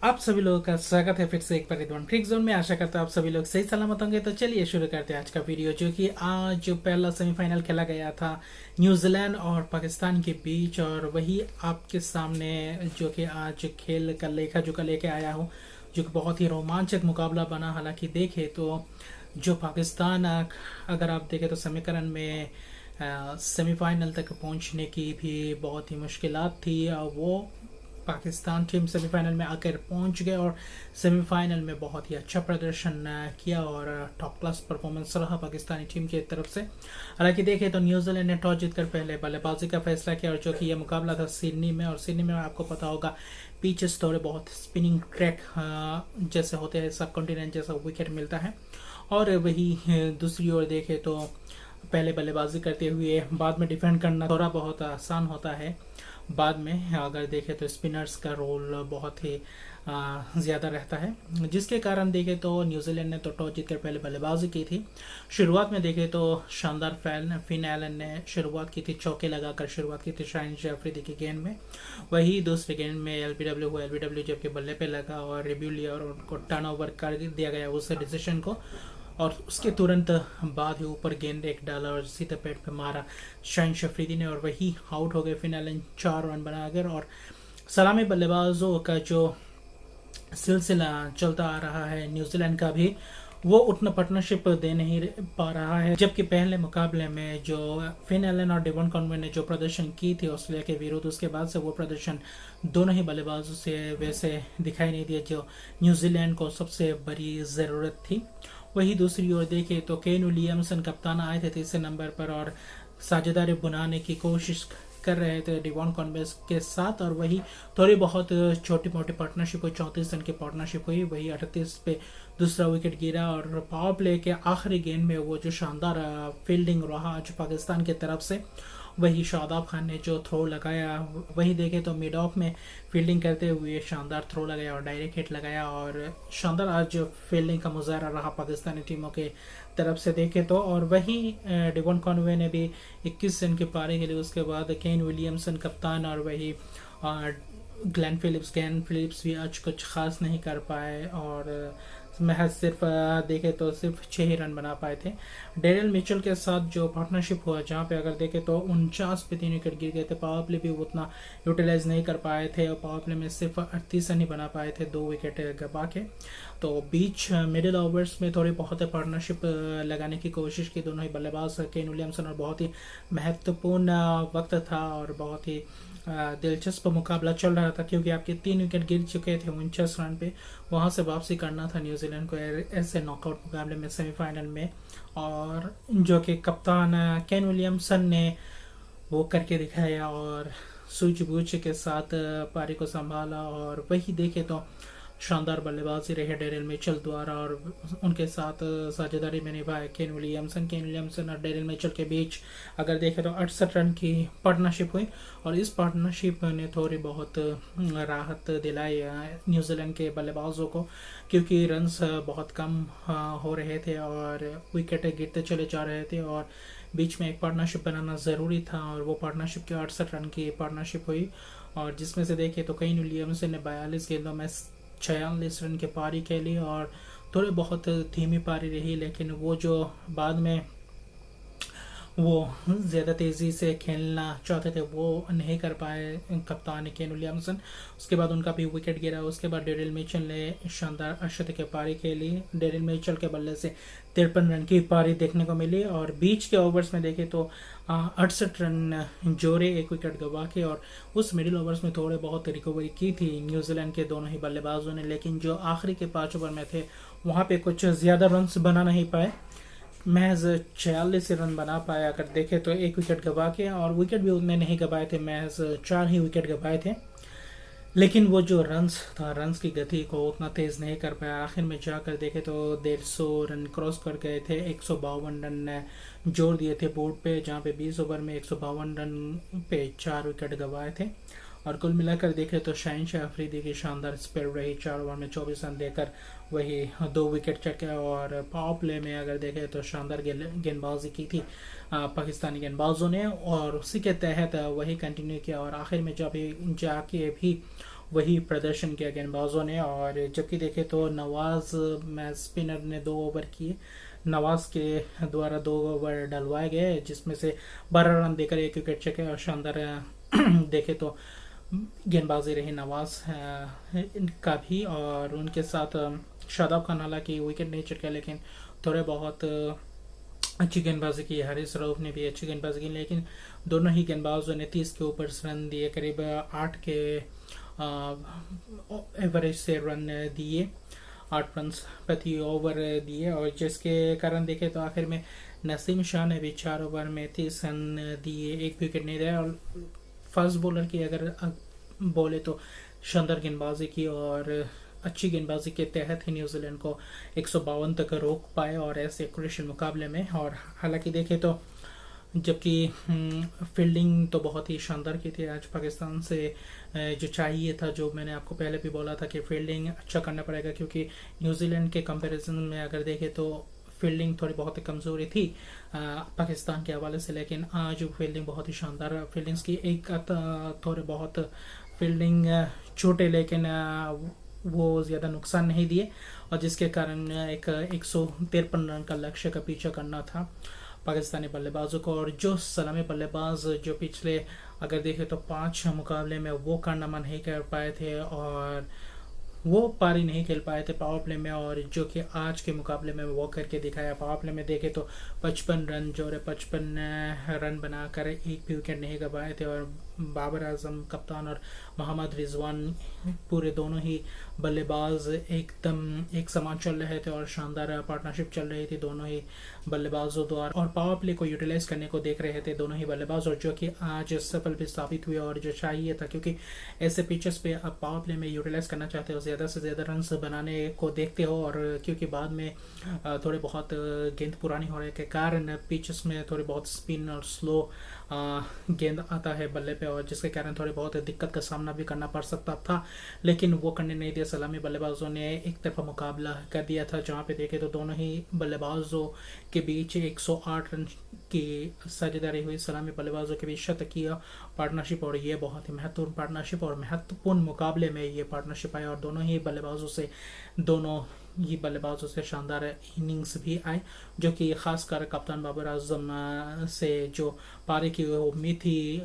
आप सभी लोगों का स्वागत है फिर से एक परिद्वन फ्रीक जोन में। आशा करता हूँ आप सभी लोग सही सलामत होंगे। तो चलिए शुरू करते हैं आज का वीडियो, जो कि आज जो पहला सेमीफाइनल खेला गया था न्यूजीलैंड और पाकिस्तान के बीच, और वही आपके सामने जो कि आज खेल का लेखा जोखा लेके आया हूँ, जो कि बहुत ही रोमांचक मुकाबला बना। हालांकि देखे तो जो पाकिस्तान अगर आप देखें तो समीकरण में सेमीफाइनल तक पहुंचने की भी बहुत ही मुश्किलात थी। वो पाकिस्तान टीम सेमीफाइनल में आकर पहुंच गए और सेमीफाइनल में बहुत ही अच्छा प्रदर्शन किया और टॉप क्लास परफॉर्मेंस रहा पाकिस्तानी टीम की तरफ से। हालांकि देखें तो न्यूजीलैंड ने टॉस जीतकर पहले बल्लेबाजी का फैसला किया, और जो कि यह मुकाबला था सिडनी में, और सिडनी में आपको पता होगा पिचेस थोड़े बहुत स्पिनिंग ट्रैक जैसे होते हैं, सब कॉन्टिनेंट जैसा विकेट मिलता है। और वही दूसरी ओर देखें तो पहले बल्लेबाजी करते हुए बाद में डिफेंड करना थोड़ा बहुत आसान होता है। बाद में अगर देखें तो स्पिनर्स का रोल बहुत ही ज़्यादा रहता है, जिसके कारण देखें तो न्यूजीलैंड ने तो टॉस जीतकर पहले बल्लेबाजी की थी। शुरुआत में देखें तो शानदार फिन एलन ने शुरुआत की थी, चौके लगाकर शुरुआत की थी शाहिन अफरीदी की गेंद में। वही दूसरे गेंद में एलबीडब्ल्यू जबकि बल्ले पे लगा और रिव्यू लिया और उनको टर्न ओवर कर दिया गया उस डिसीजन को, और उसके तुरंत बाद ही ऊपर गेंद एक डाला और सीधे पेट पे मारा शाहिन अफरीदी ने, और वही आउट हो गए। फिन एलन 4 रन बना गए, और सलामी बल्लेबाजों का जो सिलसिला चलता आ रहा है न्यूजीलैंड का भी, वो उतना पार्टनरशिप दे नहीं पा रहा है। जबकि पहले मुकाबले में जो फिन एलन और डेवन कॉनवे ने जो प्रदर्शन की थी ऑस्ट्रेलिया के विरुद्ध, उसके बाद से वो प्रदर्शन दोनों ही बल्लेबाजों से वैसे दिखाई नहीं दिया जो न्यूजीलैंड को सबसे बड़ी ज़रूरत थी। वही दूसरी ओर देखे तो केन विलियमसन कप्तान आए थे तीसरे नंबर पर और साझेदारी बनाने की कोशिश कर रहे थे डिवॉन कॉन्वेस के साथ, और वही थोड़ी बहुत छोटी मोटी पार्टनरशिप हुई। 34 रन की पार्टनरशिप हुई, वही 38 पे दूसरा विकेट गिरा, और पावर प्ले के आखिरी गेंद में वो जो शानदार फील्डिंग रहा आज पाकिस्तान की तरफ से, वही शादाब खान ने जो थ्रो लगाया, वही देखे तो मिड ऑफ में फील्डिंग करते हुए शानदार थ्रो लगाया और डायरेक्ट हिट लगाया, और शानदार आज फील्डिंग का मुजाहरा रहा पाकिस्तानी टीमों के तरफ से देखे तो। और वही डेवन कॉनवे ने भी 21 रन की पारी के लिए, उसके बाद केन विलियमसन कप्तान और वही ग्लेन फिलिप्स भी आज कुछ खास नहीं कर पाए, और महज सिर्फ देखे तो सिर्फ 6 ही रन बना पाए थे। डेरिल मिचेल के साथ जो पार्टनरशिप हुआ, जहाँ पे अगर देखे तो 49 पे 3 विकेट गिर गए थे। पावर प्ले भी उतना यूटिलाइज नहीं कर पाए थे, और पावर प्ले में सिर्फ 38 रन ही बना पाए थे 2 विकेट गवा के। तो बीच मिडिल ओवर्स में थोड़ी बहुत पार्टनरशिप लगाने की कोशिश की दोनों ही बल्लेबाज केन विलियमसन, और बहुत ही महत्वपूर्ण वक्त था और बहुत ही दिलचस्प मुकाबला चल रहा था, क्योंकि आपके 3 विकेट गिर चुके थे 49 रन पे। वहां से वापसी करना था न्यूजीलैंड को ऐसे नॉकआउट मुकाबले में सेमीफाइनल में, और जो कि कप्तान केन विलियमसन ने वो करके दिखाया और सूझबूझ के साथ पारी को संभाला। और वही देखे तो शानदार बल्लेबाजी रही डेरिल मिचेल द्वारा, और उनके साथ साझेदारी में निभाए केन विलियमसन और डेरिल मिचेल के बीच अगर देखें तो 68 रन की पार्टनरशिप हुई, और इस पार्टनरशिप ने थोड़ी बहुत राहत दिलाई न्यूजीलैंड के बल्लेबाजों को, क्योंकि रन्स बहुत कम हो रहे थे और विकेट गिरते चले जा रहे थे, और बीच में एक पार्टनरशिप बनाना ज़रूरी था, और वो पार्टनरशिप की 68 रन की पार्टनरशिप हुई, और जिसमें से देखें तो केन विलियमसन ने 42 गेंदों में 46 रन की पारी खेली, और थोड़ी बहुत धीमी पारी रही, लेकिन वो जो बाद में वो ज़्यादा तेज़ी से खेलना चाहते थे वो नहीं कर पाए कप्तान केन विलियमसन। उसके बाद उनका भी विकेट गिरा। उसके बाद डेरिल मिचेल ने शानदार अर्शद की पारी खेली। डेरिल मिचेल के बल्ले से 53 रन की पारी देखने को मिली, और बीच के ओवर्स में देखे तो 68 रन जोड़े 1 विकेट गवा के, और उस मिडिल ओवर्स में थोड़े बहुत रिकवरी की थी न्यूजीलैंड के दोनों ही बल्लेबाजों ने, लेकिन जो आखिरी के 5 ओवर में थे वहाँ पे कुछ ज़्यादा रन बना नहीं पाए। महज 46 रन बना पाया अगर देखे तो 1 विकेट गवा के, और विकेट भी उतने नहीं गवाए थे, महज 4 ही विकेट गवाए थे। लेकिन वो जो रन्स की गति को उतना तेज नहीं कर पाया। आखिर में जाकर देखे तो 150 रन क्रॉस कर गए थे। 152 रन जोड़ दिए थे बोर्ड पे, जहाँ पे 20 ओवर में 152 रन पे 4 विकेट गवाए थे। और कुल मिलाकर देखें तो शाहिन अफरीदी की शानदार स्पेल रही, 4 ओवर में 24 रन देकर वही 2 विकेट चके। और पावर प्ले में अगर देखें तो शानदार गेंदबाजी की थी पाकिस्तानी गेंदबाजों ने, और उसी के तहत वही कंटिन्यू किया, और आखिर में जब जाके भी वही प्रदर्शन किया गेंदबाजों ने। और जबकि देखे तो नवाज मैच स्पिनर ने 2 ओवर किए, नवाज के द्वारा 2 ओवर डलवाए गए जिसमें से 12 रन देकर 1 विकेट चके और शानदार देखे तो गेंदबाजी रही नवाज का भी। और उनके साथ शादाब खान हालांकि विकेट नहीं चटका लेकिन थोड़े बहुत अच्छी गेंदबाजी की। हारिस रऊफ ने भी अच्छी गेंदबाजी की, लेकिन दोनों ही गेंदबाजों ने 30 के ऊपर रन दिए, करीब 8 के एवरेज से रन दिए, 8 रन प्रति ओवर दिए। और जिसके कारण देखे तो आखिर में नसीम शाह ने भी 4 ओवर में 30 रन दिए, 1 विकेट नहीं दिया। और फास्ट बॉलर की अगर बोले तो शानदार गेंदबाजी की और अच्छी गेंदबाजी के तहत ही न्यूजीलैंड को 152 तक रोक पाए और ऐसे क्रुशियल मुकाबले में। और हालांकि देखे तो जबकि फील्डिंग तो बहुत ही शानदार की थी आज पाकिस्तान से, जो चाहिए था, जो मैंने आपको पहले भी बोला था कि फील्डिंग अच्छा करना पड़ेगा, क्योंकि न्यूजीलैंड के कंपैरिजन में अगर देखें तो फील्डिंग थोड़ी बहुत कमज़ोरी थी पाकिस्तान के हवाले से। लेकिन आज फील्डिंग बहुत ही शानदार फील्डिंग्स की, एक थोड़े बहुत फील्डिंग छोटे लेकिन वो ज़्यादा नुकसान नहीं दिए, और जिसके कारण एक 153 रन का लक्ष्य का पीछा करना था पाकिस्तानी बल्लेबाजों को। और जो सलामी बल्लेबाज जो पिछले अगर देखें तो 5 मुकाबले में वो कारनामा नहीं कर पाए थे और वो पारी नहीं खेल पाए थे पावर प्ले में, और जो कि आज के मुकाबले में वो करके दिखाया। पावर प्ले में देखे तो 55 रन जोड़े, 55 रन बनाकर 1 भी विकेट नहीं गंवाए थे। और बाबर आजम कप्तान और मोहम्मद रिजवान पूरे दोनों ही बल्लेबाज एकदम एक समान चल रहे थे और शानदार पार्टनरशिप चल रही थी दोनों ही बल्लेबाजों द्वारा, और पावर प्ले को यूटिलाइज करने को देख रहे थे दोनों ही बल्लेबाज, और जो कि आज सफल भी साबित हुए और जो चाहिए था, क्योंकि ऐसे पिचेस पे आप पावर प्ले में यूटिलाइज करना चाहते हो, ज़्यादा से ज़्यादा रन बनाने को देखते हो। और क्योंकि बाद में थोड़े बहुत गेंद पुरानी होने के कारण पिचेस में थोड़ी बहुत स्पिन और स्लो गेंद आता है बल्ले पे, और जिसके कारण थोड़ी बहुत दिक्कत का सामना भी करना पड़ सकता था, लेकिन वो करने नहीं दिया। सलामी बल्लेबाजों ने एक तरफा मुकाबला कर दिया था, जहाँ पे देखे तो दोनों ही बल्लेबाजों के बीच 108 रन की साझेदारी हुई, सलामी बल्लेबाजों के बीच शतकीय पार्टनरशिप, और ये बहुत ही महत्वपूर्ण पार्टनरशिप और महत्वपूर्ण मुकाबले में ये पार्टनरशिप आई। और दोनों ही बल्लेबाजों से शानदार इनिंग्स भी आए, जो कि खासकर कप्तान बाबर आजम से जो पारी की उम्मीद थी,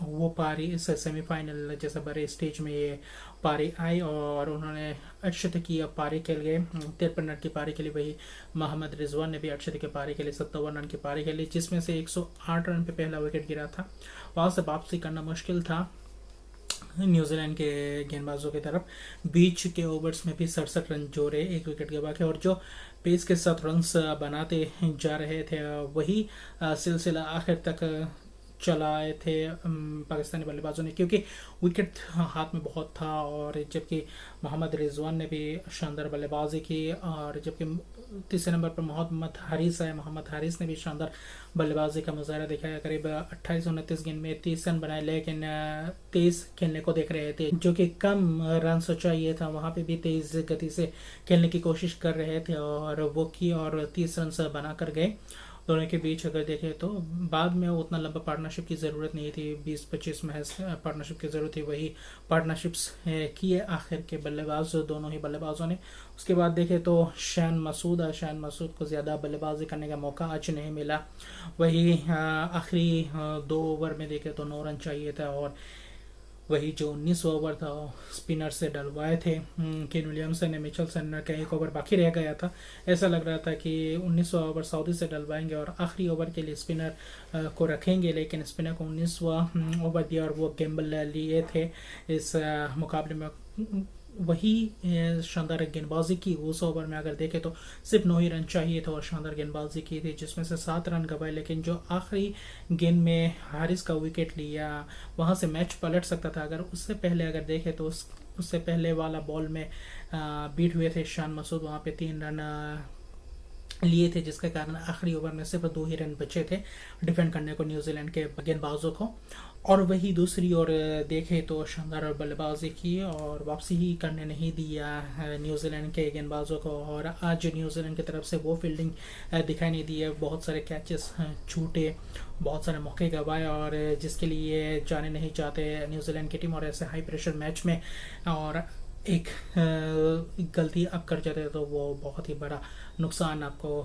वो पारी इस सेमीफाइनल जैसे बड़े स्टेज में ये पारी आई और उन्होंने अर्धशतकीय पारी खेल गए। 53 रन की पारी खेली। वही मोहम्मद रिजवान ने भी अर्धशतकीय पारी खेली, 57 रन की पारी खेली, जिसमें से 108 रन पे पहला विकेट गिरा था। वहां से वापसी करना मुश्किल था न्यूजीलैंड के गेंदबाजों की तरफ। बीच के ओवर्स में भी 67 रन जोड़े, 1 विकेट गंवा के, और जो पेस के साथ रन्स बनाते जा रहे थे वही सिलसिला आखिर तक चलाए थे पाकिस्तानी बल्लेबाजों ने, क्योंकि विकेट हाथ में बहुत था। और जबकि मोहम्मद रिजवान ने भी शानदार बल्लेबाजी की, और जबकि तीसरे नंबर पर मोहम्मद हारिस है, मोहम्मद हारिस ने भी शानदार बल्लेबाजी का मुजाहरा दिखाया। करीब 28-29 गेंद में 30 रन बनाए, लेकिन तेज खेलने को देख रहे थे, जो कि कम रन चाहिए था, वहां पे भी तेज गति से खेलने की कोशिश कर रहे थे और वो की, और 30 रन बनाकर गए। दोनों के बीच अगर देखें तो बाद में उतना लंबा पार्टनरशिप की ज़रूरत नहीं थी, 20-25 महज पार्टनरशिप की ज़रूरत थी, वही पार्टनरशिप्स किए आखिर के बल्लेबाज दोनों ही बल्लेबाजों ने। उसके बाद देखें तो शान मसूद को ज़्यादा बल्लेबाजी करने का मौका आज नहीं मिला। वही आखिरी 2 ओवर में देखें तो 9 रन चाहिए था, और वही जो 19वां ओवर था स्पिनर से डलवाए थे केन विलियमसन ने, मिचेलसन का 1 ओवर बाकी रह गया था। ऐसा लग रहा था कि 19वां ओवर सऊदी से डलवाएंगे और आखिरी ओवर के लिए स्पिनर को रखेंगे, लेकिन स्पिनर को 19वां ओवर दिया और वो गैम्बल लिए थे इस मुकाबले में। वही शानदार गेंदबाजी की उस ओवर में अगर देखें तो सिर्फ 9 ही रन चाहिए था और शानदार गेंदबाजी की थी, जिसमें से 7 रन गंवाए। लेकिन जो आखिरी गेंद में हारिस का विकेट लिया, वहां से मैच पलट सकता था। अगर उससे पहले अगर देखें तो उससे पहले वाला बॉल में बीट हुए थे शान मसूद, वहां पे 3 रन लिए थे, जिसके कारण आखिरी ओवर में सिर्फ 2 ही रन बचे थे डिफेंड करने को न्यूजीलैंड के गेंदबाजों को। और वही दूसरी ओर देखे तो शानदार बल्लेबाजी की और वापसी ही करने नहीं दिया न्यूजीलैंड के गेंदबाजों को। और आज न्यूजीलैंड की तरफ से वो फील्डिंग दिखाई नहीं दी है, बहुत सारे कैचेस छूटे, बहुत सारे मौके गंवाए और जिसके लिए जाने नहीं चाहते न्यूजीलैंड की टीम। और ऐसे हाई प्रेशर मैच में और एक गलती आप कर जाते तो वो बहुत ही बड़ा नुकसान आपको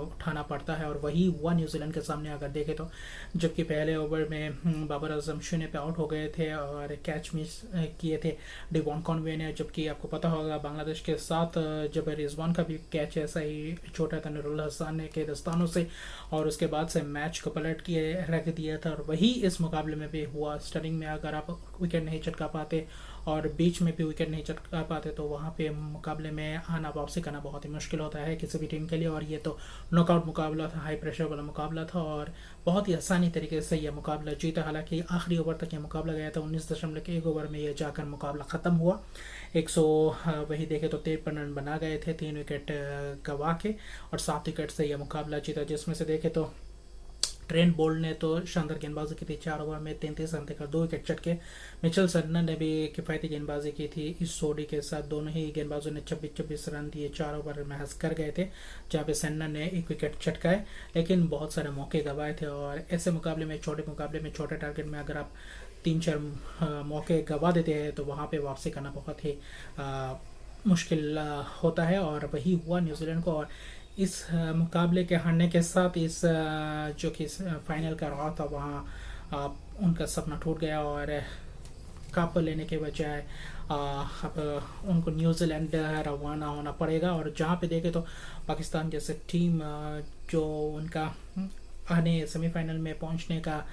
उठाना पड़ता है। और वही हुआ न्यूजीलैंड के सामने अगर देखें तो, जबकि पहले ओवर में बाबर आजम 0 पे आउट हो गए थे और कैच मिस किए थे डिवॉन कॉनवे ने। जबकि आपको पता होगा बांग्लादेश के साथ जब रिजवान का भी कैच ऐसा ही छोटा था नूरुल हसन के दस्तानों से, और उसके बाद से मैच को पलट के रख दिया था। और वही इस मुकाबले में भी हुआ। स्टार्टिंग में अगर आप विकेट नहीं चटका पाते और बीच में भी विकेट नहीं चटका पाते तो वहाँ पे मुकाबले में आना वापसी करना बहुत ही मुश्किल होता है किसी भी टीम के लिए। और ये तो नॉकआउट मुकाबला था, हाई प्रेशर वाला मुकाबला था और बहुत ही आसानी तरीके से यह मुकाबला जीता। हालांकि आखिरी ओवर तक यह मुकाबला गया था, 19.1 ओवर में यह जाकर मुकाबला ख़त्म हुआ। 100 वही देखे तो 53 रन बना गए थे 3 विकेट गंवा के, और 7 विकेट से यह मुकाबला जीता। जिसमें से देखे तो ट्रेंट बोल्ट ने तो शानदार गेंदबाजी की थी, 4 ओवर में 33 रन देकर 2 विकेट चटके। मिचेल सन्ना ने भी किफायती गेंदबाजी की थी इस जोड़ी के साथ। दोनों ही गेंदबाजों ने 26-26 रन दिए, 4 ओवर में हंस कर गए थे, जहाँ पे सन्ना ने 1 विकेट चटकाए, लेकिन बहुत सारे मौके गंवाए थे। और ऐसे मुकाबले में, छोटे मुकाबले में, छोटे टारगेट में अगर आप 3-4 मौके गंवा देते हैं तो वहाँ पे वापसी करना बहुत ही मुश्किल होता है। और वही हुआ न्यूजीलैंड को। और इस मुकाबले के हारने के साथ इस जो कि फाइनल का रहा था वहाँ उनका सपना टूट गया और कप लेने के बजाय अब उनको न्यूजीलैंड रवाना होना पड़ेगा। और जहाँ पे देखे तो पाकिस्तान जैसे टीम जो उनका आने सेमीफाइनल में पहुँचने का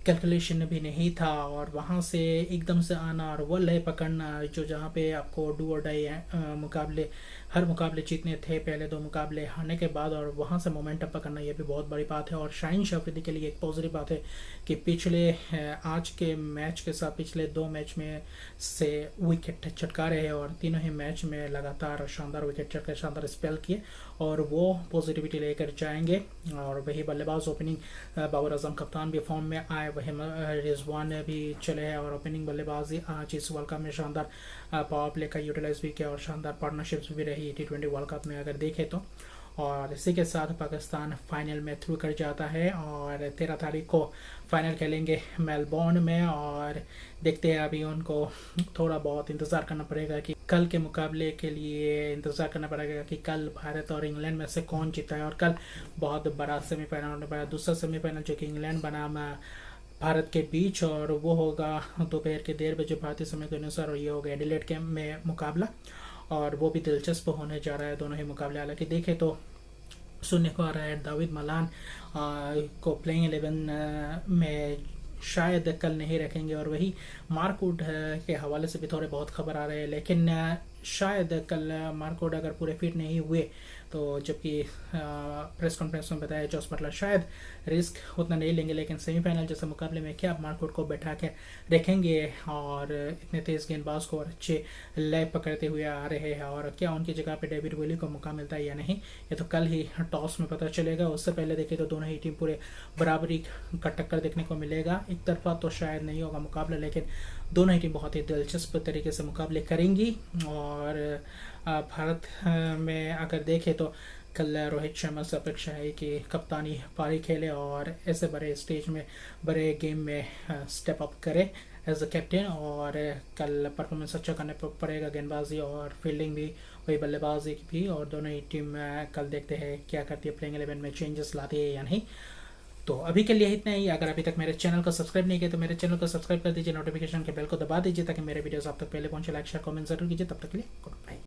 कैलकुलेशन भी नहीं था, और वहाँ से एकदम से आना और वो लय पकड़ना जो जहाँ पे आपको डू और डाई मुकाबले, हर मुकाबले जीतने थे, पहले 2 मुकाबले हारने के बाद, और वहाँ से मोमेंटम पकड़ना ये भी बहुत बड़ी बात है। और शाहीन अफरीदी के लिए एक पॉजिटिव बात है कि पिछले आज के मैच के साथ पिछले 2 मैच में से विकेट चटका रहे और तीनों ही मैच में लगातार शानदार विकेट चटके, शानदार स्पेल किए, और वो पॉजिटिविटी लेकर जाएंगे। और वही बल्लेबाज ओपनिंग बाबर आजम कप्तान भी फॉर्म में आए, वही रिजवान भी चले हैं और ओपनिंग बल्लेबाजी आज इस वर्ल्ड कप में शानदार पावर प्ले का यूटिलाइज भी किया और शानदार पार्टनरशिप्स भी रही T20 वर्ल्ड कप में अगर देखें तो। और इसी के साथ पाकिस्तान फाइनल में थ्रू कर जाता है और 13 तारीख को फाइनल खेलेंगे मेलबोर्न में। और देखते हैं, अभी उनको थोड़ा बहुत इंतज़ार करना पड़ेगा कि कल के मुकाबले के लिए इंतज़ार करना पड़ेगा कि कल भारत और इंग्लैंड में से कौन जीता है। और कल बहुत बड़ा सेमीफाइनल होने वाला, दूसरा सेमीफाइनल जो कि इंग्लैंड बनाम भारत के बीच, और वो होगा दोपहर के 1:30 बजे भारतीय समय के अनुसार, और ये होगा एडिलेड के में मुकाबला, और वो भी दिलचस्प होने जा रहा है दोनों ही मुकाबले। हालांकि देखें तो सुनने को आ रहा है दाविद मलान को प्लेइंग 11 में शायद कल नहीं रखेंगे, और वही मार्कवुड के हवाले से भी थोड़े बहुत खबर आ रहे हैं, लेकिन शायद कल मार्कवुड अगर पूरे फिट नहीं हुए तो, जबकि प्रेस कॉन्फ्रेंस में बताया जॉस बटलर शायद रिस्क उतना नहीं लेंगे, लेकिन सेमीफाइनल जैसे मुकाबले में क्या मार्कवुड को बैठा के रखेंगे और इतने तेज गेंदबाज को और अच्छे लय पकड़ते हुए आ रहे हैं, और क्या उनकी जगह पे डेविड विली को मौका मिलता है या नहीं, ये तो कल ही टॉस में पता चलेगा। उससे पहले देखें तो दोनों ही टीम पूरे बराबरी का टक्कर देखने को मिलेगा। एक तरफा तो शायद नहीं होगा मुकाबला, लेकिन दोनों ही टीम बहुत ही दिलचस्प तरीके से मुकाबले करेंगी। और भारत में अगर देखें तो कल रोहित शर्मा से अपेक्षा है कि कप्तानी पारी खेले और ऐसे बड़े स्टेज में, बड़े गेम में स्टेप अप करे एज अ कैप्टन, और कल परफॉर्मेंस अच्छा करने पड़ेगा, गेंदबाजी और फील्डिंग भी, वही बल्लेबाजी भी। और दोनों ही टीम कल देखते हैं क्या करती है, प्लेइंग 11 में चेंजेस लाती है या नहीं। तो अभी के लिए इतना ही। अगर अभी तक मेरे चैनल को सब्सक्राइब नहीं किया तो मेरे चैनल को सब्सक्राइब कर दीजिए, नोटिफिकेशन के बेल को दबा दीजिए ताकि मेरे वीडियोस आप तक पहले पहुंचे। लाइक शेयर कमेंट जरूर कीजिए। तब तक के लिए गुड बाय।